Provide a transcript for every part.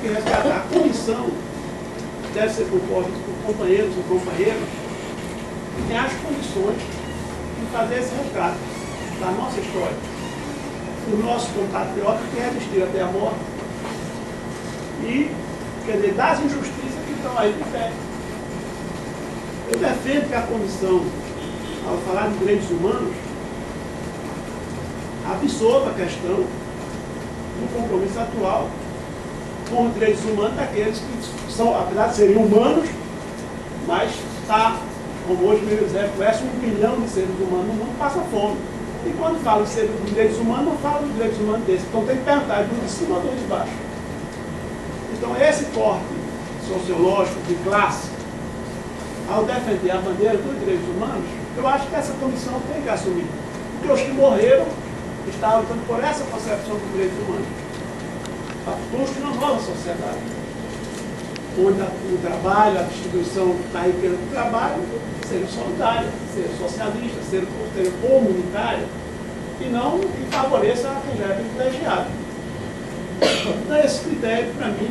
que resgatar. A comissão deve ser composta por companheiros ou companheiras que têm as condições de fazer esse resgate da nossa história, do nosso compatriota que resistiram até a morte e, quer dizer, das injustiças que estão aí de pé. Eu defendo que a comissão, ao falar de direitos humanos, absorva a questão do compromisso atual com os direitos humanos daqueles que são, apesar de serem humanos, mas está, como hoje meu exemplo, conhece 1 bilhão de seres humanos no mundo, passa fome. E quando falo de direitos humanos, não falo de direitos humanos desses. Então tem que perguntar do de cima ou do de baixo. Então esse corte sociológico de classe, ao defender a bandeira dos direitos humanos, eu acho que essa comissão tem que assumir. Porque os que morreram estavam lutando por essa concepção dos direitos humanos. Para construir uma nova sociedade, onde o trabalho, a distribuição da riqueza do trabalho seja solidária, seja socialista, seja comunitária, e não que favoreça quem já é privilegiado. Então esse critério, para mim,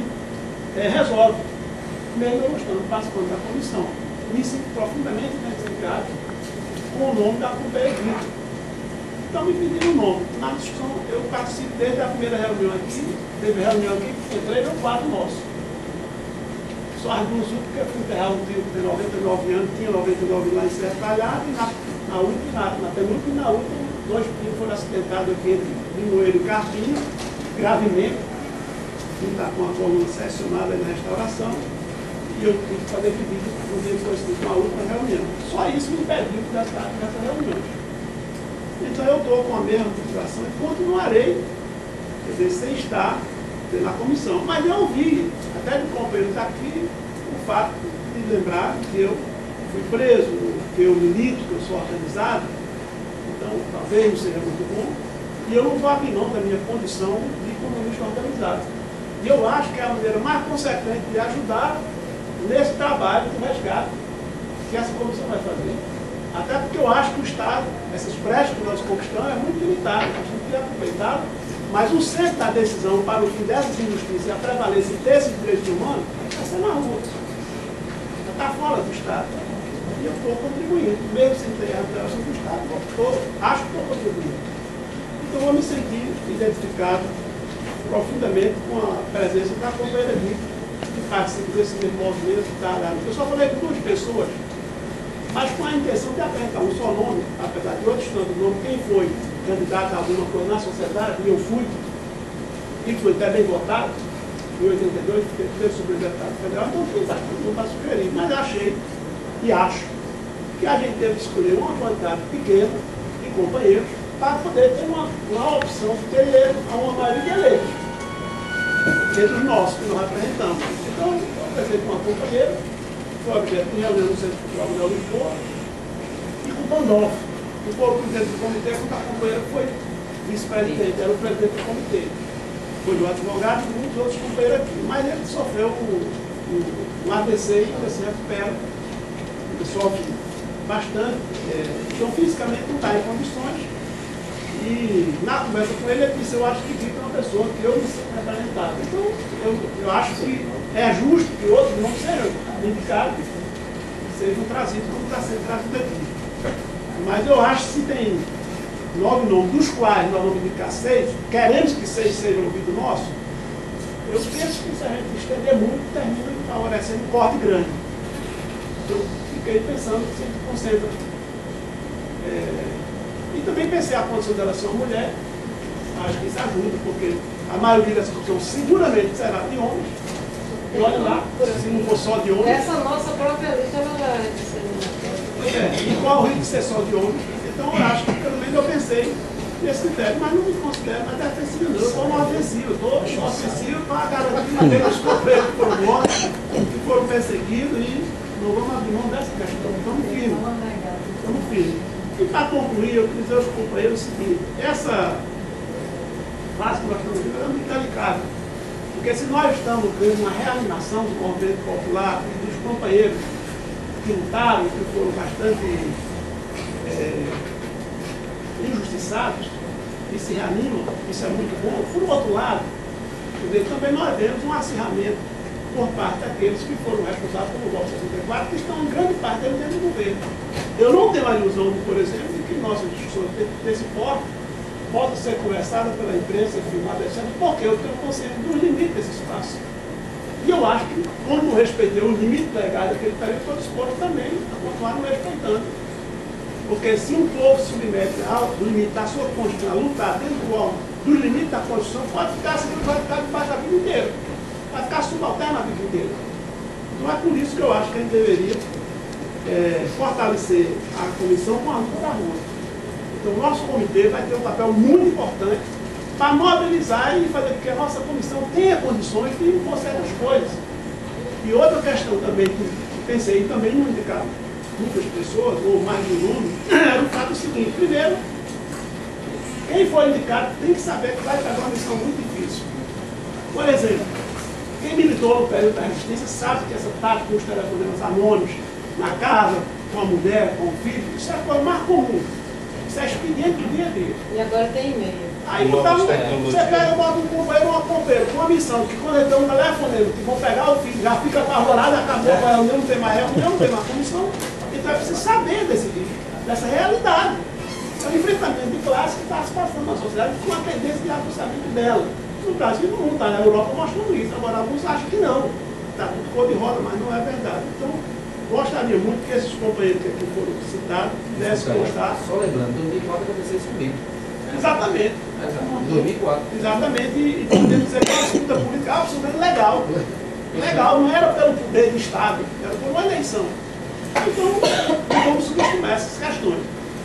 resolve, mesmo eu estando participando da comissão. Me sinto profundamente identificado com o nome da companhia Evita. Então me pediram o nome. Na discussão, eu participo desde a primeira reunião aqui, teve reunião aqui, tem 3 ou 4 nossos. Só as duas últimas, porque eu fui enterrar um tio que tem 99 anos, tinha 99 lá em Serra Talhada, e na última, na penúltima e na última, 2 tios foram acidentados aqui entre Limoeiro e Carpinho, gravemente. Um está com a coluna seccionada na restauração, e eu tive que fazer pedido no dia que foi uma última reunião. Só isso me impediu de estar nessa reunião. Então eu estou com a mesma motivação e continuarei, quer dizer, sem estar na comissão. Mas eu ouvi, até de companheiros aqui, o fato de lembrar que eu fui preso, que eu milito, que eu sou organizado, então talvez não seja muito bom, e eu não vou abrir mão da minha condição de comunista organizado. E eu acho que é a maneira mais consequente de ajudar nesse trabalho de resgate que essa comissão vai fazer. Até porque eu acho que o Estado, essas brechas que nós conquistamos, é muito limitado, a gente tem aproveitado, mas o centro da decisão para o fim dessas injustiças e a prevalência desses direitos humanos está sendo na rua. Está fora do Estado. E eu estou contribuindo, mesmo sem ter a alteração do Estado, acho que estou contribuindo. Então eu vou me sentir identificado profundamente com a presença da companheira Evita, que participa desse mesmo movimento que está lá. Eu só falei com 2 pessoas, mas com a intenção de apresentar um só nome, apesar de outros tantos nomes, quem foi candidato a alguma coisa na sociedade, e eu fui, e fui até bem votado, em 82, fiquei primeiro subsecretário federal, então não está sugerindo, mas achei e acho que a gente deve escolher uma quantidade pequena de companheiros para poder ter uma opção superior a uma maioria de eleitos, entre os nossos que nós representamos. Então, eu apresento uma companheira, foi objeto de reunião no Centro Cultural de Lisboa, e com o Pandolfo, que foi o presidente do comitê, quando a companheira foi vice-presidente, era o presidente do comitê. Foi o advogado e muitos outros companheiros aqui, mas ele sofreu um AVC e ainda se recupera, ele sofre bastante, então fisicamente não está em condições. E na conversa com ele disse, eu acho que Vitor é uma pessoa que eu me sinto representado. Então, eu acho que é justo que outros não sejam indicados, sejam trazidos como está sendo trazido aqui. Mas eu acho que se tem 9 nomes, dos quais nós vamos indicar 6, queremos que 6 sejam ouvidos nossos, eu penso que se a gente estender muito, termina favorecendo um corte grande. Eu fiquei pensando que se a gente concentra. E também pensei a condição dela ser uma mulher, acho que isso ajuda, porque a maioria dessa discussão seguramente será de homens. E olha lá, se não for só de homens. Essa nossa própria lista ela é de ser e qual o risco de ser só de homens? Então eu acho que pelo menos eu pensei nesse critério, mas não me considero mais defensivo, não. Eu estou no ofensivo, eu estou ofensivo para garantir aqueles companheiros que foram mortos, que foram perseguidos e não vamos abrir mão dessa questão. Estamos firmes. Estamos firmes. E para concluir, eu queria dizer aos companheiros o seguinte, essa fase que nós estamos vivendo é muito delicada. Porque se nós estamos vendo uma reanimação do movimento popular e dos companheiros que lutaram, que foram bastante injustiçados, e se reanimam, isso é muito bom. Por outro lado, Também nós vemos um acirramento por parte daqueles que foram responsáveis pelo golpe de 64, que estão em grande parte dentro do governo. Eu não tenho a ilusão, por exemplo, de que nossas discussões desse porte possam ser conversadas pela imprensa, filmadas, etc., porque eu tenho consciência dos limites desse espaço. E eu acho que, quando respeitei o limite legal daquele período, estou disposto também a continuar não respeitando. Porque se um povo se submete ao limite da sua Constituição, a lutar dentro dos limites da Constituição, pode ficar assim, vai ficar debaixo da vida inteira. Vai ficar subalterno a vida inteira. Então é por isso que eu acho que a gente deveria fortalecer a comissão com a luta da rua. Então o nosso comitê vai ter um papel muito importante para mobilizar e fazer com que a nossa comissão tenha condições de ir com certas coisas. E outra questão também que pensei, e também não indicar muitas pessoas, ou mais de um número, era o fato seguinte: primeiro, quem for indicado tem que saber que vai pegar uma missão muito difícil. Por exemplo, quem militou no período da resistência sabe que essa tática dos telefonemas anônimos na casa, com a mulher, com o filho, isso é a coisa mais comum. Isso é expediente do dia a dia. E agora tem e-mail. Aí então, você pega e bota um companheiro ou uma companheira com uma missão, que quando ele tem um telefonema, que vão pegar o filho, já fica apavorado, acabou, a reunião não tem mais reunião, não tem mais comissão. Então é preciso saber dessa realidade. É um enfrentamento de classe que está se passando na sociedade com uma tendência de afastamento dela. No Brasil não está, na Europa mostrando isso. Agora alguns acham que não. Está tudo cor de roda, mas não é verdade. Então, gostaria muito que esses companheiros que aqui foram citados pudessem constar. Só lembrando, em 2004 aconteceu isso comigo. Exatamente. Em 2004. Exatamente. E podemos dizer que é uma disputa política absolutamente legal. Legal, não era pelo poder do Estado, era por uma eleição. Então, não vamos subestimar essas questões.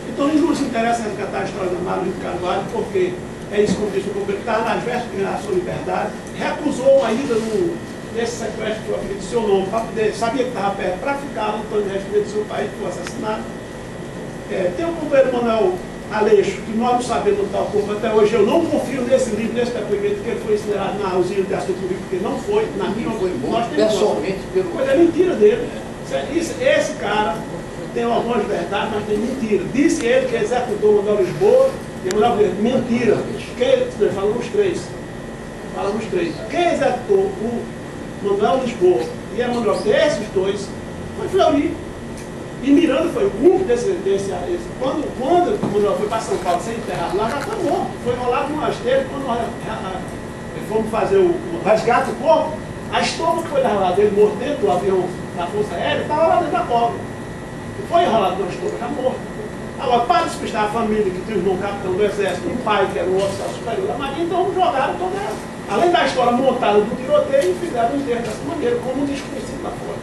Então, nos interessa resgatar a história da Marlene Carvalho, porque é isso que eu disse, o governo está nas vésperas da sua liberdade, recusou uma ida nesse sequestro que eu acredito seu nome, para poder, sabia que estava perto, para ficar lutando em defesa do seu país, que foi assassinado. Tem o companheiro Manuel Aleixo, que nós não sabemos onde está o corpo até hoje. Eu não confio nesse livro, nesse depoimento, que ele foi incinerado na usina de açúcar do Rio, porque não foi, na minha opinião. Nós temos pessoalmente pelo. Mas é mentira dele. Esse cara tem algumas verdades, mas tem mentira. Disse ele que executou o Manuel Lisboa e o Manuel mentira. Falamos três. Falamos três. Quem executou o Manuel Lisboa e Emanuel, esses dois, foi Fleury. E Miranda foi o único desse. Quando o Manuel foi para São Paulo ser enterrado lá, já foi morto. Foi enrolado numa esteira. Quando nós fomos fazer o resgate do corpo, a estopa que foi lá dele morto dentro do avião da Força Aérea estava lá dentro da cova. Foi enrolado numa estopa, já morto. Agora, para despistar a família que tinha o irmão capitão do Exército, um pai que era o oficial superior da Marinha, então jogaram toda ela. Além da história montada do tiroteio, fizeram o enterro dessa maneira, como um desconhecido lá fora.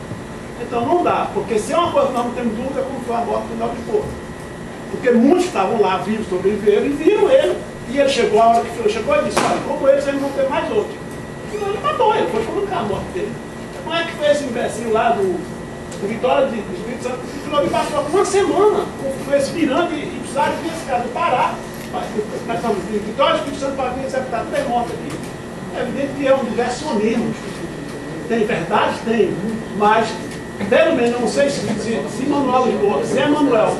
Então não dá, porque se é uma coisa que nós não temos dúvida, é como foi a morte do Manuel Lisboa. Porque muitos estavam lá vivos, sobreviveram e viram ele. E ele chegou, a hora que ele chegou e disse: olha, como eles não ter mais outro. Então ele matou ele, foi colocar a morte dele. Como é que foi esse imbecil lá do Vitória de Espírito Santo? Ele passou uma semana com esse Miranda e precisaram vir esse cara do Pará. Vitória de Espírito Santo para vir executar tudo é morto aqui. É evidente que é um diversionismo. Tem verdade? Tem. Mas, pelo menos, não sei se Manuel Lisboa, se é Manuel,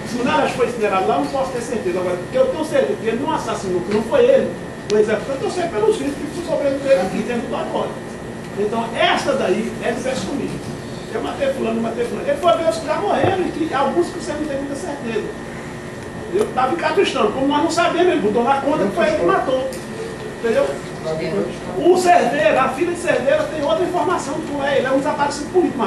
se o Naras foi incinerado lá, eu não posso ter certeza. Agora, porque eu tenho certeza que ele não assassinou, que não foi ele o executor, eu sei pelos filhos que sobreviveram aqui dentro do agora. Então, esta daí é diversionismo. Eu matei fulano, matei fulano. Ele foi ver os que já morreram e que alguns que você não tem muita certeza. Eu estava encatristando, como nós não sabemos, ele botou na conta que foi ele que matou. Entendeu? O Cerdeira, a filha de Cerdeira tem outra informação que não é ele, é um desaparecido político.